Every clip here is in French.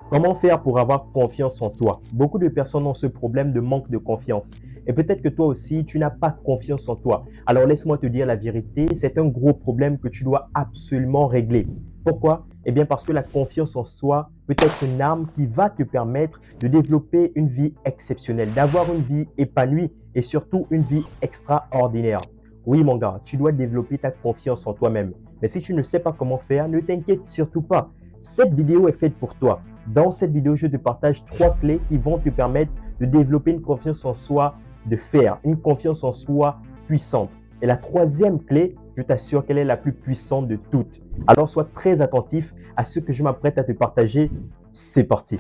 Comment faire pour avoir confiance en toi? Beaucoup de personnes ont ce problème de manque de confiance. Et peut-être que toi aussi, tu n'as pas confiance en toi. Alors laisse-moi te dire la vérité, c'est un gros problème que tu dois absolument régler. Pourquoi? Eh bien parce que la confiance en soi peut être une arme qui va te permettre de développer une vie exceptionnelle, d'avoir une vie épanouie et surtout une vie extraordinaire. Oui mon gars, tu dois développer ta confiance en toi-même. Mais si tu ne sais pas comment faire, ne t'inquiète surtout pas. Cette vidéo est faite pour toi. Dans cette vidéo, je te partage 3 clés qui vont te permettre de développer une confiance en soi de fer, une confiance en soi puissante. Et la troisième clé, je t'assure qu'elle est la plus puissante de toutes. Alors sois très attentif à ce que je m'apprête à te partager. C'est parti.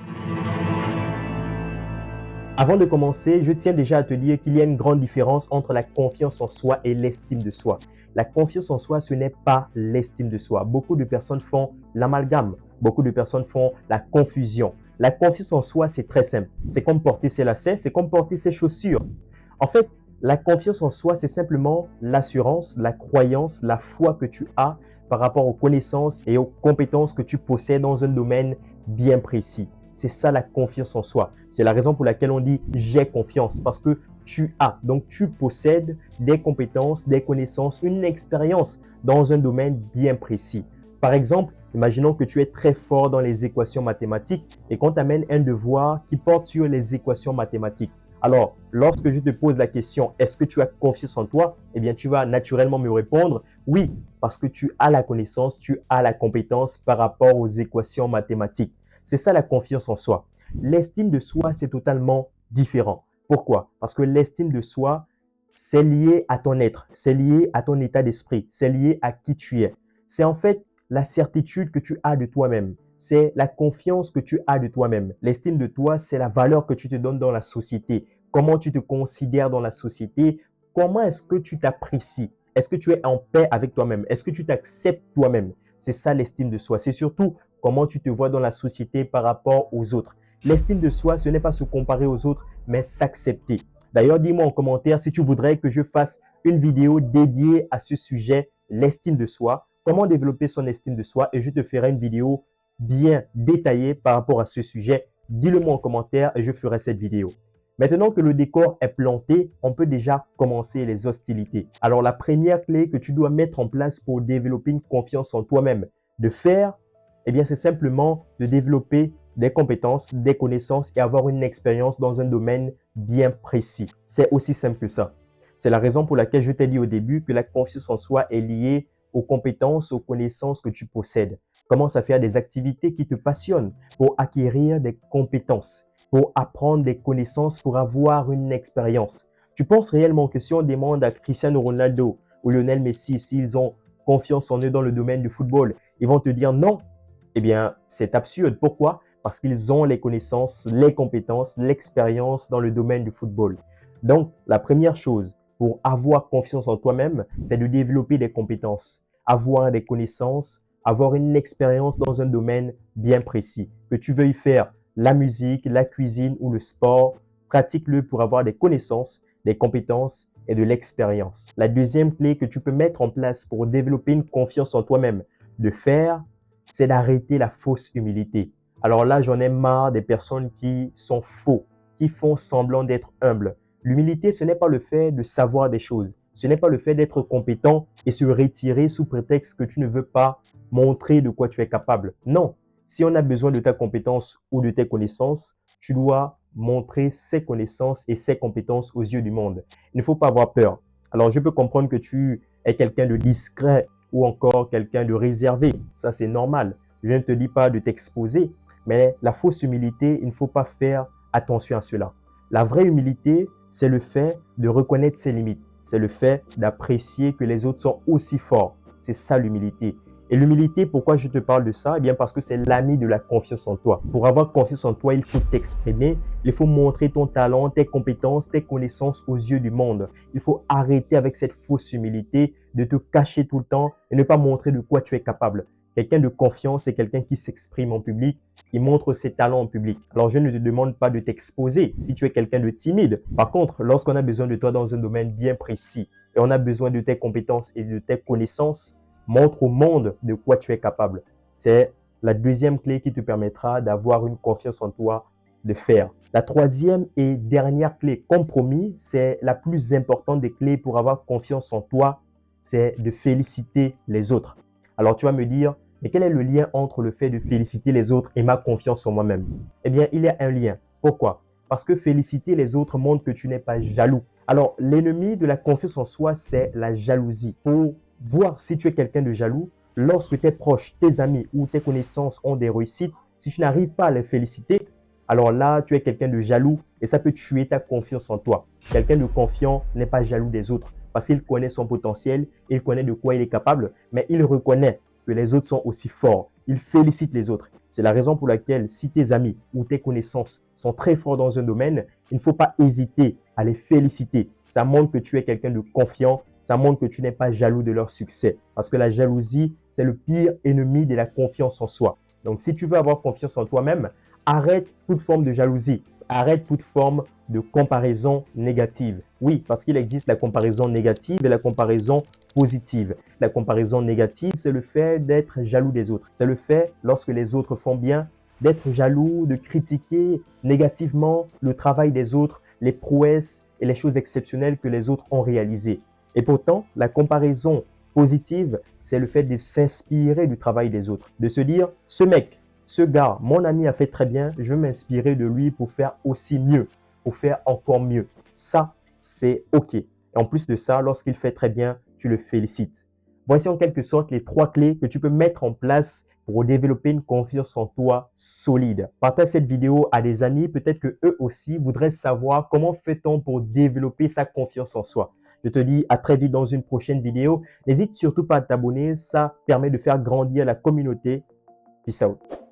Avant de commencer, je tiens déjà à te dire qu'il y a une grande différence entre la confiance en soi et l'estime de soi. La confiance en soi, ce n'est pas l'estime de soi. Beaucoup de personnes font l'amalgame. Beaucoup de personnes font la confusion. La confiance en soi, c'est très simple. C'est comme porter ses lacets, c'est comme porter ses chaussures. En fait, la confiance en soi, c'est simplement l'assurance, la croyance, la foi que tu as par rapport aux connaissances et aux compétences que tu possèdes dans un domaine bien précis. C'est ça la confiance en soi. C'est la raison pour laquelle on dit j'ai confiance parce que tu as. Donc tu possèdes des compétences, des connaissances, une expérience dans un domaine bien précis. Par exemple, imaginons que tu es très fort dans les équations mathématiques et qu'on t'amène un devoir qui porte sur les équations mathématiques. Alors, lorsque je te pose la question, est-ce que tu as confiance en toi? Eh bien, tu vas naturellement me répondre oui, parce que tu as la connaissance, tu as la compétence par rapport aux équations mathématiques. C'est ça la confiance en soi. L'estime de soi, c'est totalement différent. Pourquoi? Parce que l'estime de soi, c'est lié à ton être, c'est lié à ton état d'esprit, c'est lié à qui tu es. C'est en fait la certitude que tu as de toi-même. C'est la confiance que tu as de toi-même. L'estime de toi, c'est la valeur que tu te donnes dans la société. Comment tu te considères dans la société? Comment est-ce que tu t'apprécies? Est-ce que tu es en paix avec toi-même? Est-ce que tu t'acceptes toi-même? C'est ça l'estime de soi. C'est surtout comment tu te vois dans la société par rapport aux autres. L'estime de soi, ce n'est pas se comparer aux autres, mais s'accepter. D'ailleurs, dis-moi en commentaire si tu voudrais que je fasse une vidéo dédiée à ce sujet, l'estime de soi, comment développer son estime de soi, et je te ferai une vidéo bien détaillée par rapport à ce sujet. Dis-le moi en commentaire et je ferai cette vidéo. Maintenant que le décor est planté, on peut déjà commencer les hostilités. Alors la première clé que tu dois mettre en place pour développer une confiance en toi-même, de faire, eh bien c'est simplement de développer des compétences, des connaissances et avoir une expérience dans un domaine bien précis. C'est aussi simple que ça. C'est la raison pour laquelle je t'ai dit au début que la confiance en soi est liée aux compétences, aux connaissances que tu possèdes. Commence à faire des activités qui te passionnent pour acquérir des compétences, pour apprendre des connaissances, pour avoir une expérience. Tu penses réellement que si on demande à Cristiano Ronaldo ou Lionel Messi s'ils ont confiance en eux dans le domaine du football, ils vont te dire non. Eh bien, c'est absurde. Pourquoi? Parce qu'ils ont les connaissances, les compétences, l'expérience dans le domaine du football. Donc, la première chose pour avoir confiance en toi-même, c'est de développer des compétences, avoir des connaissances, avoir une expérience dans un domaine bien précis. Que tu veuilles faire la musique, la cuisine ou le sport, pratique-le pour avoir des connaissances, des compétences et de l'expérience. La deuxième clé que tu peux mettre en place pour développer une confiance en toi-même, de faire, c'est d'arrêter la fausse humilité. Alors là, j'en ai marre des personnes qui sont faux, qui font semblant d'être humbles. L'humilité, ce n'est pas le fait de savoir des choses. Ce n'est pas le fait d'être compétent et se retirer sous prétexte que tu ne veux pas montrer de quoi tu es capable. Non. Si on a besoin de ta compétence ou de tes connaissances, tu dois montrer ses connaissances et ses compétences aux yeux du monde. Il ne faut pas avoir peur. Alors, je peux comprendre que tu es quelqu'un de discret ou encore quelqu'un de réservé. Ça, c'est normal. Je ne te dis pas de t'exposer, mais la fausse humilité, il ne faut pas faire attention à cela. La vraie humilité, c'est le fait de reconnaître ses limites. C'est le fait d'apprécier que les autres sont aussi forts. C'est ça l'humilité. Et l'humilité, pourquoi je te parle de ça? Eh bien parce que c'est l'ami de la confiance en toi. Pour avoir confiance en toi, il faut t'exprimer, il faut montrer ton talent, tes compétences, tes connaissances aux yeux du monde. Il faut arrêter avec cette fausse humilité de te cacher tout le temps et ne pas montrer de quoi tu es capable. Quelqu'un de confiance, c'est quelqu'un qui s'exprime en public, qui montre ses talents en public. Alors, je ne te demande pas de t'exposer si tu es quelqu'un de timide. Par contre, lorsqu'on a besoin de toi dans un domaine bien précis et on a besoin de tes compétences et de tes connaissances, montre au monde de quoi tu es capable. C'est la deuxième clé qui te permettra d'avoir une confiance en toi de fer. La troisième et dernière clé, compromis, c'est la plus importante des clés pour avoir confiance en toi, c'est de féliciter les autres. Alors tu vas me dire, mais quel est le lien entre le fait de féliciter les autres et ma confiance en moi-même? Eh bien, il y a un lien. Pourquoi? Parce que féliciter les autres montre que tu n'es pas jaloux. Alors, l'ennemi de la confiance en soi, c'est la jalousie. Pour voir si tu es quelqu'un de jaloux, lorsque tes proches, tes amis ou tes connaissances ont des réussites, si tu n'arrives pas à les féliciter, alors là, tu es quelqu'un de jaloux et ça peut tuer ta confiance en toi. Quelqu'un de confiant n'est pas jaloux des autres parce qu'il connaît son potentiel, il connaît de quoi il est capable, mais il reconnaît que les autres sont aussi forts. Il félicite les autres. C'est la raison pour laquelle si tes amis ou tes connaissances sont très forts dans un domaine, il ne faut pas hésiter à les féliciter. Ça montre que tu es quelqu'un de confiant, ça montre que tu n'es pas jaloux de leur succès. Parce que la jalousie, c'est le pire ennemi de la confiance en soi. Donc, si tu veux avoir confiance en toi-même, arrête toute forme de jalousie, arrête toute forme de comparaison négative. Oui, parce qu'il existe la comparaison négative et la comparaison positive. La comparaison négative, c'est le fait d'être jaloux des autres. C'est le fait, lorsque les autres font bien, d'être jaloux, de critiquer négativement le travail des autres, les prouesses et les choses exceptionnelles que les autres ont réalisées. Et pourtant, la comparaison positive, c'est le fait de s'inspirer du travail des autres, de se dire, ce mec, ce gars, mon ami a fait très bien, je vais m'inspirer de lui pour faire aussi mieux, pour faire encore mieux. Ça, c'est OK. Et en plus de ça, lorsqu'il fait très bien, tu le félicites. Voici en quelque sorte les 3 clés que tu peux mettre en place pour développer une confiance en toi solide. Partage cette vidéo à des amis, peut-être que eux aussi voudraient savoir comment fait-on pour développer sa confiance en soi. Je te dis à très vite dans une prochaine vidéo. N'hésite surtout pas à t'abonner, ça permet de faire grandir la communauté. Peace out.